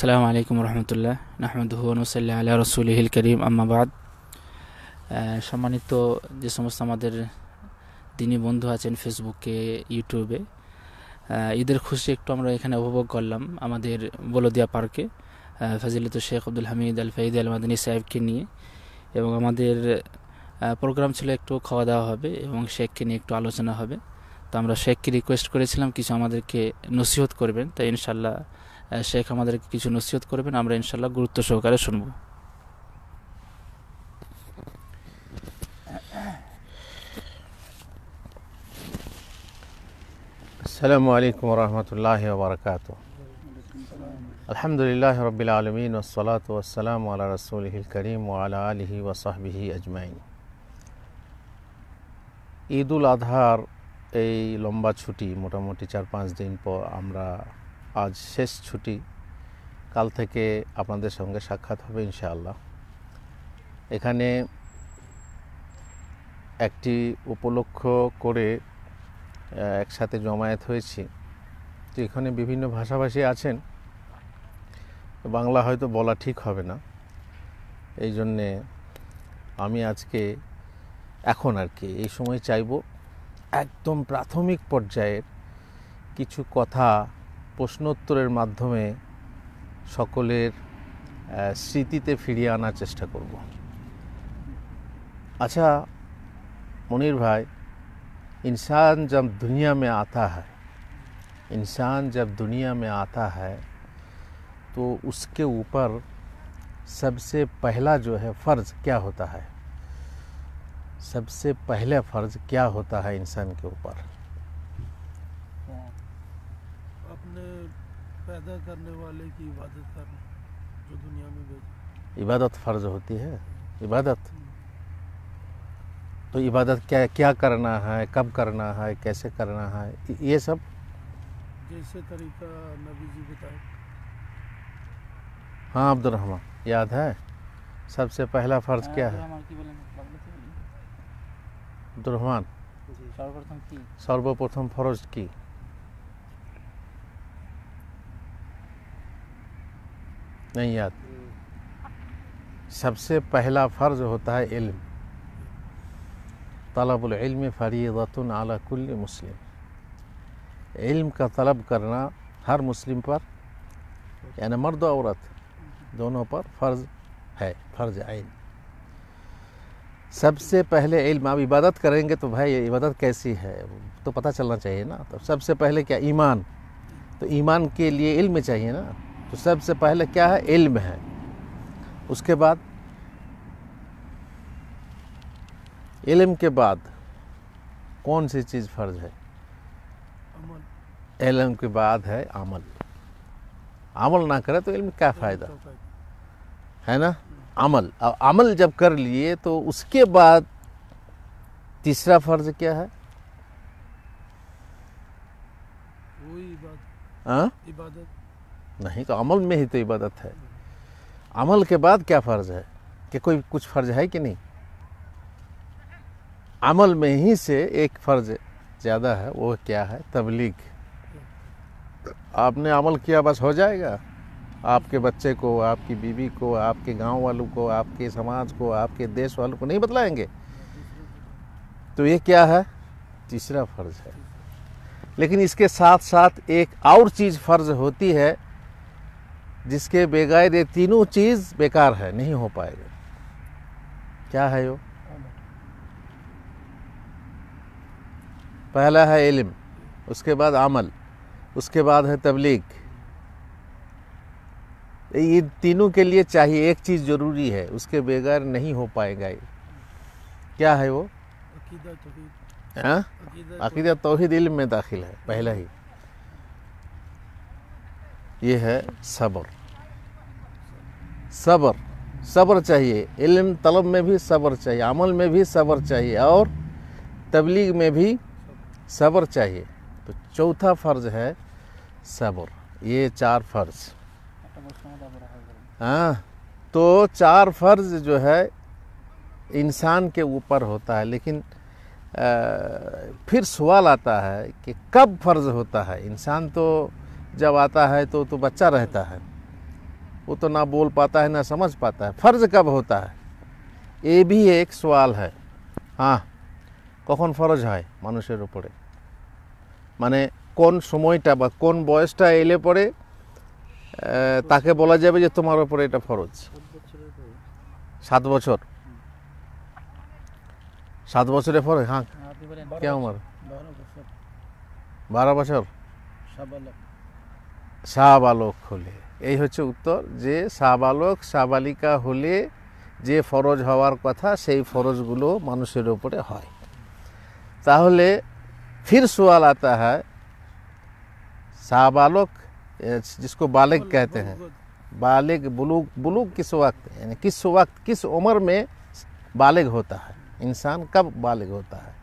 আসসালামু আলাইকুম রহমতুল্লাহ নাহমাদুহু ওয়া নুসাল্লি আলা রাসূলিহিল কারীম আম্মা বাদ। সম্মানিত যে সমস্ত আমাদের দিনী বন্ধু আছেন ফেসবুকে, ইউটিউবে, ঈদের খুশি একটু আমরা এখানে উপভোগ করলাম আমাদের বলদিয়া পার্কে ফাজিলত শেখ আব্দুল হামিদ আল ফাইদ আল মাদানী সাহেবকে নিয়ে। এবং আমাদের প্রোগ্রাম ছিল একটু খাওয়া দাওয়া হবে এবং শেখকে নিয়ে একটু আলোচনা হবে। তো আমরা শেখকে রিকোয়েস্ট করেছিলাম কিছু আমাদেরকে নসিহত করবেন, তাই ইনশাল্লাহ শেখ আমাদেরকে কিছু নসিহত করবেন, আমরা ইনশাল্লাহ গুরুত্ব সহকারে শুনব। السلام عليكم ورحمة الله وبركاته. الحمد لله رب العالمين والصلاة والسلام على رسوله الكريم وعلى آله وصحبه أجمعين. ঈদ উল আজহার এই লম্বা ছুটি, মোটামুটি 4-5 দিন পর আমরা আজ শেষ ছুটি, কাল থেকে আপনাদের সঙ্গে সাক্ষাৎ হবে ইনশাআল্লাহ। এখানে একটি উপলক্ষ করে একসাথে জমায়েত হয়েছি। তো এখানে বিভিন্ন ভাষাভাষী আছেন, বাংলা হয়তো বলা ঠিক হবে না, এই জন্যে আমি আজকে এখন এই সময় চাইব একদম প্রাথমিক পর্যায়ের কিছু কথা প্রশ্নোত্তরের মাধ্যমে সকলের স্মৃতিতে ফিরিয়ে আনার চেষ্টা করব। আচ্ছা মনির ভাই, इंसान जब दुनिया में आता है तो उसके ऊपर सबसे पहला जो है फ़र्ज़ क्या होता है? सबसे पहला फ़र्ज़ क्या होता है इंसान के ऊपर? अपने पैदा करने वाले की इबादत करना, जो दुनिया में भेजा। इबादत फ़र्ज़ होती है। इबादत तो इबादत क्या करना है, कब करना है, कैसे करना है, ये सब जैसे तरीका नबी जी बताए। हाँ अब्दुर्रहमान याद है? सबसे पहला फ़र्ज़ क्या है अब्दुर्रहमान? सर्वप्रथम फ़र्ज़ की नहीं याद? सबसे पहला फ़र्ज़ होता है इल्म। तलबुल इल्म फ़रीज़तुन अला कुल्ली मुस्लिम। इल्म का तलब करना हर मुस्लिम पर, यानी मर्द और औरत दोनों पर फ़र्ज़ है, फ़र्ज़ आइन। सबसे पहले इल्म। आप इबादत करेंगे तो भाई इबादत कैसी है तो पता चलना चाहिए ना। तो सबसे पहले क्या? ईमान। तो ईमान के लिए इल्म चाहिए ना। तो सबसे पहले क्या है? इल्म है। उसके बाद इल्म के बाद कौन सी चीज़ फ़र्ज़ है? अमल। इल्म के बाद है अमल। अमल ना करे तो इल्म क्या फ़ायदा है ना। अमल, अब अमल जब कर लिए तो उसके बाद तीसरा फ़र्ज़ क्या है? वही इबादत। हाँ इबादत नहीं, तो अमल में ही तो इबादत है। अमल के बाद क्या फ़र्ज़ है? कि कोई कुछ फ़र्ज़ है कि नहीं? अमल में ही से एक फ़र्ज़ ज़्यादा है, वो क्या है? तबलीग। आपने अमल किया बस हो जाएगा? आपके बच्चे को, आपकी बीवी को, आपके गांव वालों को, आपके समाज को, आपके देश वालों को नहीं बतलाएंगे? तो ये क्या है? तीसरा फ़र्ज़ है। लेकिन इसके साथ साथ एक और चीज़ फ़र्ज़ होती है जिसके बगैर ये तीनों चीज़ बेकार है, नहीं हो पाएगा। क्या है वो? पहला है इल्म, उसके बाद अमल, उसके बाद है तबलीग। ये तीनों के लिए चाहिए, एक चीज़ ज़रूरी है, उसके बगैर नहीं हो पाएगा ये। क्या है वो? अकीदा तौहीद। हाँ, अकीदा तौहीद इल्म में दाखिल है पहला ही। ये है सब्र। सब्र, सब्र चाहिए। इल्म तलब में भी सब्र चाहिए, अमल में भी सब्र चाहिए और तबलीग में भी सब्र चाहिए। तो चौथा फ़र्ज़ है सब्र। ये 4 फ़र्ज़। हाँ, तो 4 फ़र्ज़ जो है इंसान के ऊपर होता है। लेकिन फिर सवाल आता है कि कब फ़र्ज़ होता है? इंसान तो जब आता है तो बच्चा रहता है, वो तो ना बोल पाता है ना समझ पाता है। फ़र्ज कब होता है ये भी एक सवाल है। हाँ, কখন ফরজ হয় মানুষের উপরে, মানে কোন সময়টা বা কোন বয়সটা এলে পরে তাকে বলা যাবে যে তোমার উপরে এটা ফরজ। 7 বছর, 7 বছরে ফরজ। হ্যাঁ, কে উমর? 12 বছর সাবালক হলে। এই হচ্ছে উত্তর, যে সাবালক সাবালিকা হলে যে ফরজ হওয়ার কথা সেই ফরজগুলো মানুষের উপরে হয়। তাহলে फिर सवाल आता है साबालक जिसको बालिग कहते हैं, बालिग बुलूग किस वक्त, यानी किस वक्त किस उम्र में बालिग होता है, इंसान कब बालिग होता है,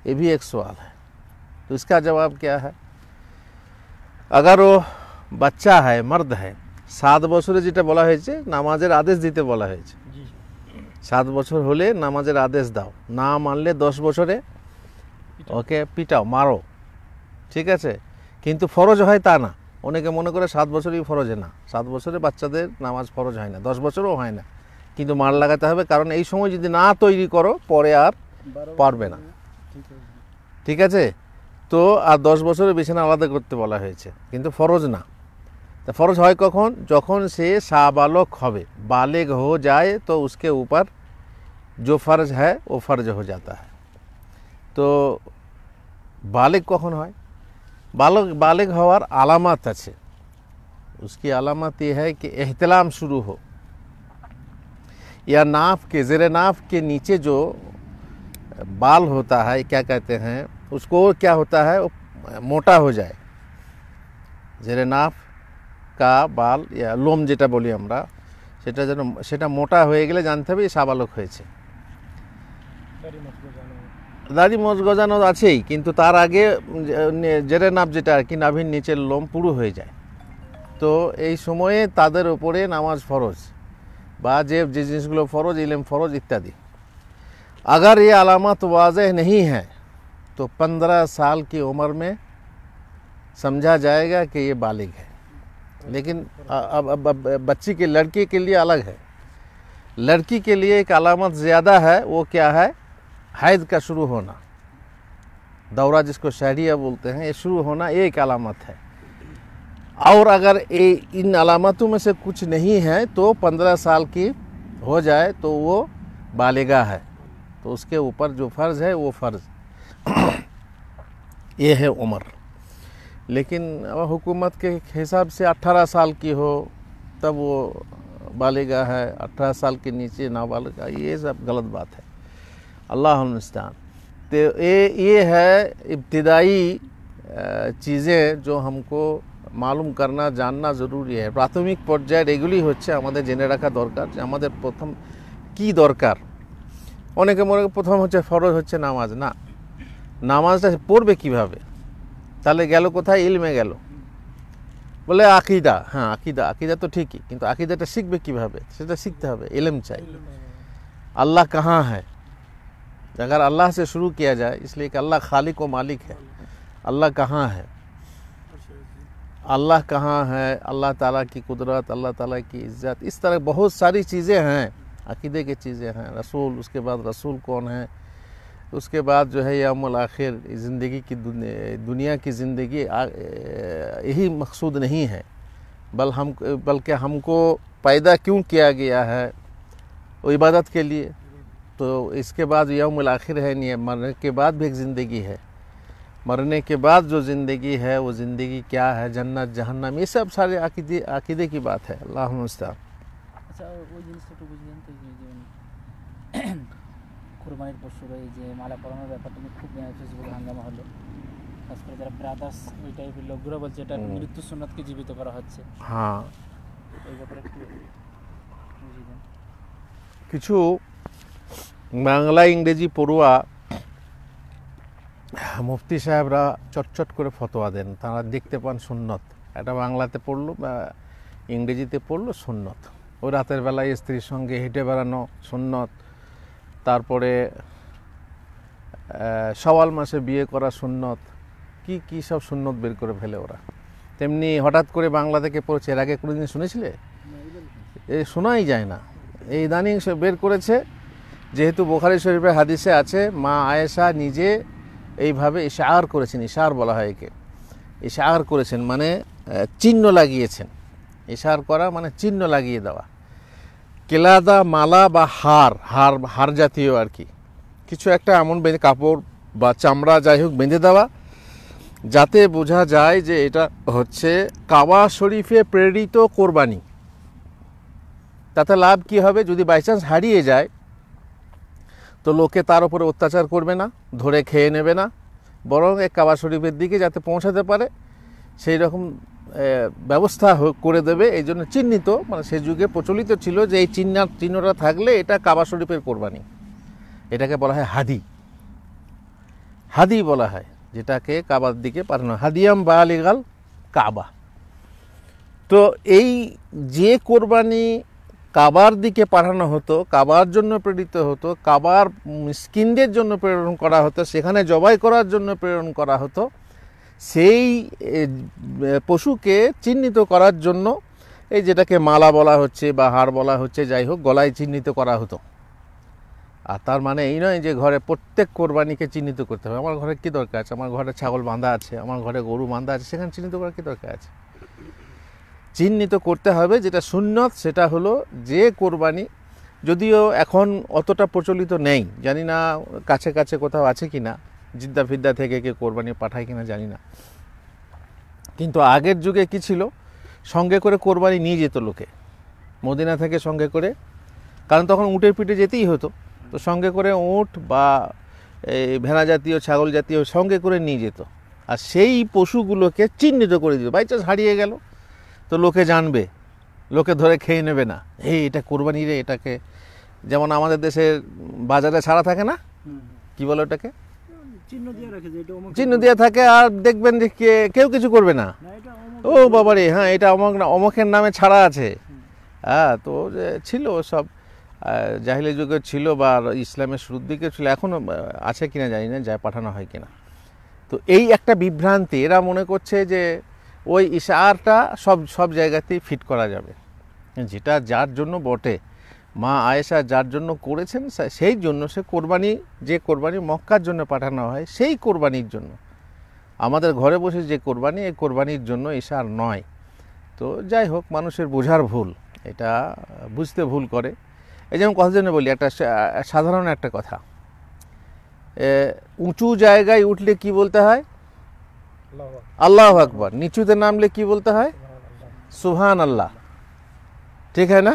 ये भी एक सवाल है। तो इसका जवाब क्या है? अगर वो बच्चा है, मर्द है, 7 বছরে যেটা বলা হয়েছে নামাজের আদেশ দিতে বলা হয়েছে, 7 বছর হলে নামাজের আদেশ দাও, না মানলে 10 বছরে ওকে পিটাও, মারো, ঠিক আছে। কিন্তু ফরজ হয় তা না। অনেকে মনে করে 7 বছরই ফরজে, না, 7 বছরে বাচ্চাদের নামাজ ফরজ হয় না, 10 বছরও হয় না, কিন্তু মার লাগাতে হবে, কারণ এই সময় যদি না তৈরি করো পরে আর পারবে না, ঠিক আছে। তো আর 10 বছরের বিছানা আলাদা করতে বলা হয়েছে, কিন্তু ফরজ না। তা ফরজ হয় কখন? যখন সে সাবালক হবে, बालिग हो जाए तो उसके ऊपर जो फ़र्ज है वो फ़र्ज हो जाता है। तो बालिग कখন হয়? बालिग হওয়ার আলামত আছে। उसकी अलामत ये है कि एहतलाम शुरू हो, या नाफ के ज़ेरे नाफ के नीचे जो बाल होता है, क्या कहते हैं उसको, क्या होता है वो मोटा हो जाए। ज़ेरे नाफ का बाल या লোম যেটা বলি আমরা, সেটা যেন সেটা মোটা হয়ে গেলে জানতে হবে সাবালক হয়েছে। দাড়ি মোজ গজানো আছেই, কিন্তু তার আগে জেরে নাভ যেটা আর কি, নাভির নিচের লোম পুরো হয়ে যায়। তো এই সময়ে তাদের উপরে নামাজ ফরজ, বা যে জিনিসগুলো ফরজ, ইলম ফরজ ইত্যাদি। अगर ये अलामत वाज़ेह नहीं है तो 15 साल की उम्र में समझा जाएगा कि ये बालिग है। लेकिन अब बच्ची की, लड़की के लिए अलग है। लड़की के लिए एक अलामत ज़्यादा है, वो क्या है? हैद का शुरू होना, दौरा जिसको शहरिया बोलते हैं, ये शुरू होना, ये एक अलामत है। और अगर इन अलामतों में से कुछ नहीं है तो 15 साल की हो जाए तो वो बालिगा है, तो उसके ऊपर जो फ़र्ज़ है वो फ़र्ज़ ये है उम्र। लेकिन हुकूमत के हिसाब से 18 साल की हो तब वो बालिगा है, 18 साल के नीचे नाबालिगा, ये सब गलत बात है। अल्लाह मुस्तान। तो ये है इब्तिदाई चीज़ें जो हमको मालूम करना, जानना ज़रूरी है। प्राथमिक পর্যায়ে এগুলি হচ্ছে আমাদের জেনে রাখা দরকার, যে আমাদের প্রথম কি দরকার। অনেকে মনে করে প্রথম হচ্ছে ফরজ হচ্ছে নামাজ, না, নামাজটা পড়বে কিভাবে? তাহলে গেল কোথায়? ইলমে গেল। বলে আকিদা, হ্যাঁ আকিদা তো ঠিকই, কিন্তু আকিদাটা শিখবে কিভাবে? সেটা শিখতে হবে, ইলম চাই। अल्लाह कहाँ है? अगर अल्लाह से शुरू किया जाए, इसलिए कि अल्लाह खालिक व मालिक है। अल्लाह कहाँ है? अल्लाह कहाँ है? अल्लाह ताला की कुदरत, अल्लाह ताला की इज़्ज़त, इस तरह बहुत सारी चीज़ें हैं, अकीदे की चीज़ें हैं। रसूल, उसके बाद रसूल कौन है, उसके बाद जो है यौमुल आखिर, ज़िंदगी की, दुनिया की ज़िंदगी यही मकसूद नहीं है, बल्कि हमको पैदा क्यों किया गया है? वो इबादत के लिए। तो इसके बाद यौमुल आखिर है, नहीं, मरने के बाद भी एक ज़िंदगी है। मरने के बाद जो ज़िंदगी है वो ज़िंदगी क्या है? जन्नत जहन्नम, ये सब सारे अकीदे की बात है। अल्लाह मुस्तान। আচ্ছা, ওই জিনিসটা একটু বুঝলেন তো, যে কুরবানির পশুর এই যে মালা পরানোর ব্যাপারটা নিয়ে খুব ফেসবুকে হাঙ্গামা হলো, খাস করে যারা ব্রাদার্স ওই টাইপের লোকগুলো বলছে এটা মৃত্যু সুন্নাতকে জীবিত করা হচ্ছে। হ্যাঁ, এই ব্যাপারে একটু বুঝিয়ে দেন। কিছু বাংলা ইংরেজি পড়ুয়া মুফতি সাহেবরা চটচট করে ফতোয়া দেন, তারা দেখতে পান সুন্নত, এটা বাংলাতে পড়লো বা ইংরেজিতে পড়লো সুন্নত। ওই রাতের বেলায় স্ত্রীর সঙ্গে হেঁটে বেড়ানো সুন্নত, তারপরে শাওয়াল মাসে বিয়ে করা সুন্নত, কি সব সুন্নত বের করে ফেলে ওরা। তেমনি হঠাৎ করে বাংলা থেকে পড়ছে, এর আগে কোনোদিন শুনেছিলে? এই শোনাই যায় না। এই ইদানিং সে বের করেছে, যেহেতু বুখারী শরীফের হাদিসে আছে মা আয়েশা নিজে এইভাবে ইশার করেছেন, ইশার বলা হয় একে, ইশার করেছেন মানে চিহ্ন লাগিয়েছেন। ইশার করা মানে চিহ্ন লাগিয়ে দেওয়া। কেলাদা, মালা বা হার জাতীয় আর কি কিছু একটা এমন বেঁধে, কাপড় বা চামড়া যাই হোক বেঁধে দেওয়া, যাতে বোঝা যায় যে এটা হচ্ছে কাবা শরীফে প্রেরিত কোরবানি। তাতে লাভ কি হবে? যদি বাইচান্স হারিয়ে যায় তো লোকে তার উপরে অত্যাচার করবে না, ধরে খেয়ে নেবে না, বরং এক কাবা শরীফের দিকে যাতে পৌঁছাতে পারে সেই রকম ব্যবস্থা করে দেবে। এই জন্য চিহ্নিত, মানে সে যুগে প্রচলিত ছিল যে এই চিহ্নটা থাকলে এটা কাবা শরীফের কোরবানি। এটাকে বলা হয় হাদি বলা হয়, যেটাকে কাবার দিকে পাঠানো, হাদিয়াম বালিগাল কাবা। তো এই যে কোরবানি কাবার দিকে পাঠানো হতো, কাবার জন্য প্রেরিত হতো, কাবার মিসকিনদের জন্য প্রেরণ করা হতো, সেখানে জবাই করার জন্য প্রেরণ করা হতো, সেই পশুকে চিহ্নিত করার জন্য এই যেটাকে মালা বলা হচ্ছে বা হার বলা হচ্ছে, যাই হোক, গলায় চিহ্নিত করা হতো। আর তার মানে এই নয় যে ঘরে প্রত্যেক কোরবানিকে চিহ্নিত করতে হবে। আমার ঘরে কী দরকার আছে? আমার ঘরে ছাগল বাঁধা আছে, আমার ঘরে গরু বাঁধা আছে, সেখানে চিহ্নিত করার কী দরকার আছে? চিহ্নিত করতে হবে যেটা সুন্নত, সেটা হলো যে কোরবানি, যদিও এখন অতটা প্রচলিত নেই, জানি না কাছে কাছে কোথাও আছে কি না, জিদ্দা ফিদ্দা থেকে কেউ কোরবানি পাঠায় কিনা জানি না, কিন্তু আগের যুগে কি ছিল, সঙ্গে করে কোরবানি নিয়ে যেত লোকে মদিনা থেকে সঙ্গে করে, কারণ তখন উটের পিঠে যেতেই হতো, তো সঙ্গে করে উট বা এই ভেড়া জাতীয়, ছাগল জাতীয় সঙ্গে করে নিয়ে যেত, আর সেই পশুগুলোকে চিহ্নিত করে দিত। বাই চান্স হারিয়ে গেল তো লোকে জানবে, লোকে ধরে খেয়ে নেবে না, এই এটা কোরবানি রে, এটাকে, যেমন আমাদের দেশের বাজারে ছাড়া থাকে না, কি বলে ওটাকে, চিহ্ন দেওয়া থাকে, আর দেখবেন যে কেউ কিছু করবে না, ও বাবারে হ্যাঁ এটা অমকের নামে ছাড়া আছে। হ্যাঁ, তো ছিল সব জাহিলি যুগে ছিল বা ইসলামের শুরুর দিকে ছিল, এখনও আছে কিনা জানি না, যায় পাঠানো হয় কিনা। তো এই একটা বিভ্রান্তি, এরা মনে করছে যে ওই ইশারটা সব জায়গাতেই ফিট করা যাবে, যেটা যার জন্য বটে, মা আয়েশা যার জন্য করেছেন সেই জন্য, সে কোরবানি, যে কোরবানি মক্কার জন্য পাঠানো হয় সেই কোরবানির জন্য। আমাদের ঘরে বসে যে কোরবানি, এই কোরবানির জন্য ইশার নয়। তো যাই হোক, মানুষের বোঝার ভুল, এটা বুঝতে ভুল করে। এই যেমন কথা জন্য বলি, একটা সাধারণ একটা কথা, উঁচু জায়গায় উঠলে কি বলতে হয়? अल्लाह अकबर। नीचूते नामले की बोलता है? सुभान अल्लाह। ठीक है ना?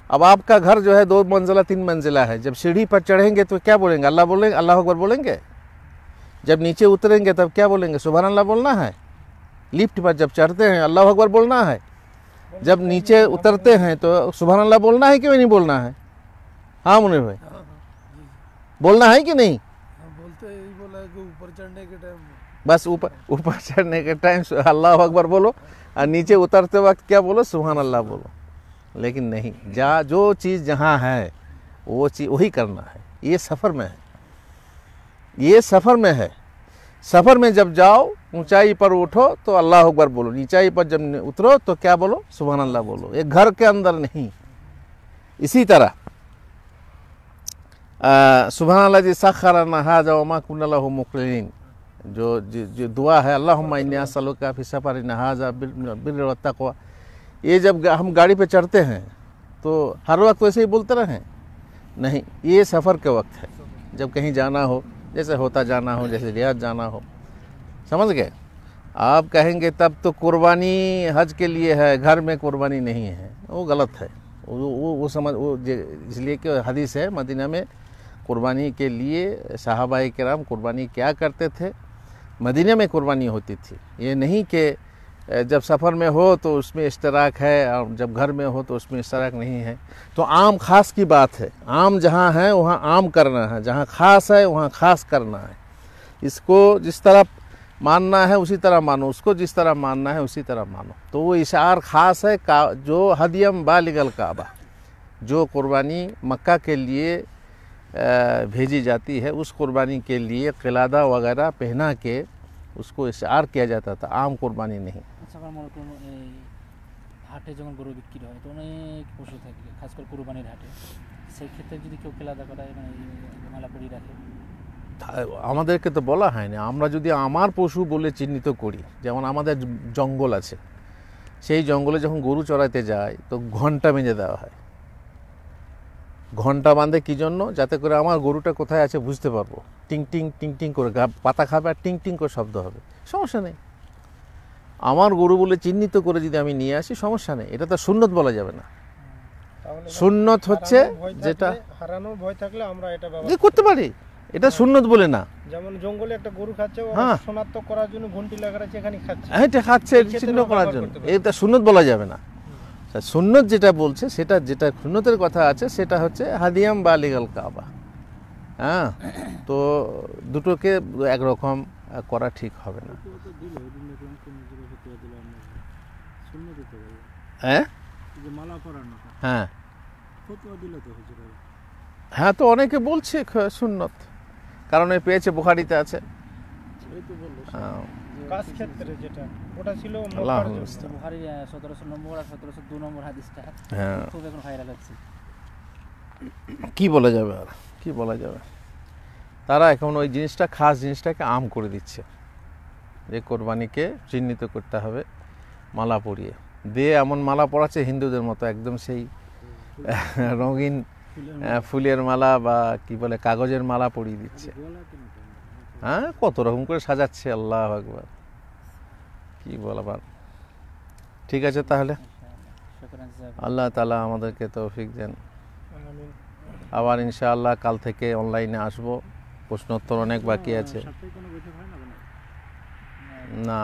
अब आपका घर जो है 2 मंजिला 3 मंजिला है, जब सीढ़ी पर चढ़ेंगे तो क्या बोलेंगे? अल्लाह बोलेंगे, अल्लाह अकबर बोलेंगे। जब नीचे उतरेंगे तब क्या बोलेंगे? सुभान अल्लाह बोलना है। लिफ्ट पर जब चढ़ते हैं अल्लाह अकबर बोलना है, जब नीचे उतरते हैं तो सुभान अल्लाह बोलना है कि नहीं बोलना है? हाँ मुनीर भाई, बोलना है कि नहीं? बोलते ही बोला है कि ऊपर चढ़ने के टाइम, बस ऊपर चढ़ने के टाइम अल्लाह अकबर बोलो, और नीचे उतरते वक्त क्या बोलो? सुभान अल्लाह बोलो। लेकिन नहीं, जो चीज़ जहाँ है वो चीज़ वही करना है। ये सफ़र में है, ये सफ़र में है। सफ़र में जब जाओ, ऊंचाई पर उठो तो अल्लाह अकबर बोलो, नीचाई पर जब उतरो तो क्या बोलो? सुभान अल्लाह बोलो। ये घर के अंदर नहीं। इसी तरह सुभान अल्लाह जी सख्खरना हाज़ा व मा कुन्ना लहू मुक़रिनीन, जो दुआ है, अल्लाहुम्मा इन्नी अस्अलुका फ़ी सफ़रिना हाज़ा बिर्र व तक़वा, ये जब हम गाड़ी पे चढ़ते हैं तो हर वक्त वैसे ही बोलते रहें? नहीं, ये सफ़र के वक्त है, जब कहीं जाना हो, जैसे होता जाना हो, जैसे रियाद जाना हो, समझ गए? आप कहेंगे तब तो कुर्बानी हज के लिए है, घर में कुर्बानी नहीं है, वो गलत है। वो समझ, वो इसलिए कि हदीस है, मदीना में कुर्बानी के लिए सहाबाए किराम कुर्बानी क्या करते थे, मदीना में कुर्बानी होती थी। ये नहीं कि जब सफ़र में हो तो उसमें इश्तराक है और जब घर में हो तो उसमें इश्तराक नहीं है। तो आम खास की बात है, आम जहाँ है वहाँ आम करना है, जहाँ खास है वहाँ खास करना है। इसको जिस तरह मानना है उसी तरह मानो, उसको जिस तरह मानना है उसी तरह मानो। तो वो इशार ख़ास है जो हदियम बालिगल काबा, जो कुर्बानी मक्का के लिए भेजी जाती है, उस कुर्बानी के लिए क़िलादा वगैरह पहना के उसको इशार किया जाता था, आम कुर्बानी नहीं। হাটে যখন গরু বিক্রি হয় তো অনেক পশু থাকে, খাস করে কুরবানির হাটে, সেই ক্ষেত্রে যদি কেউ কেলাদা করায় মানে মালা পরিয়ে রাখে, আমাদেরকে তো বলা হয়নি। আমরা যদি আমার পশু বলে চিহ্নিত করি, যেমন আমাদের জঙ্গল আছে, সেই জঙ্গলে যখন গরু চড়াইতে যায় তো ঘন্টা বেঁধে দেওয়া হয়। ঘন্টা বাঁধে কী জন্য? যাতে করে আমার গরুটা কোথায় আছে বুঝতে পারবো। টিং টিং টিং টিং করে পাতা খাবে আর টিং টিং করে শব্দ হবে, সমস্যা নেই। আমার গরু বলে চিহ্নিত করে যদি আমি নিয়ে আসি, সমস্যা নেই। এটা তো সুন্নত বলা যাবে না। সুন্নত হচ্ছে যেটা হারানোর ভয় থাকলে আমরা এটা যে করতে পারি, এটা সুন্নত বলে না। যেমন জঙ্গলে একটা গরু খাচ্ছে, হ্যাঁ। শনাক্ত করার জন্য ঘন্টি লাগা আছে, এখানে খাচ্ছে, এটা খাচ্ছে চিহ্ন করার জন্য, এটা সুন্নত বলা যাবে না। সুন্নত যেটা বলছে, সেটা যেটা সুন্নতের কথা আছে সেটা হচ্ছে হাদিয়াম বালিগাল কাবা। হ্যাঁ, তো দুটোকে একরকম করা ঠিক হবে না। হ্যাঁ হ্যাঁ হ্যাঁ, তো অনেকে বলছে সুন্নত, কারণ এই পেয়েছে বুখারীতে আছে। কাজ ক্ষেত্রে যেটা ওটা ছিল আল্লাহ বুখারীর 1700 নম্বর আর 1702 নম্বর হাদিসটা হ্যাঁ, খুব এখন ভাইরাল হচ্ছে। কি বলা যাবে আর কি বলা যাবে। তারা এখন ওই জিনিসটা, খাস জিনিসটাকে আম করে দিচ্ছে, যে কোরবানিকে চিহ্নিত করতে হবে মালা পরিয়ে দিয়ে। এমন মালা পরাচ্ছে হিন্দুদের মতো, একদম সেই রঙিন ফুলের মালা বা কি বলে কাগজের মালা পরিয়ে দিচ্ছে। হ্যাঁ, কত রকম করে সাজাচ্ছে, আল্লাহ আকবার, কি বলবার। ঠিক আছে, তাহলে আল্লাহ তাআলা আমাদেরকে তৌফিক দেন। আবার ইনশাআল্লাহ কাল থেকে অনলাইনে আসবো, প্রশ্নোত্তর অনেক বাকি আছে। না।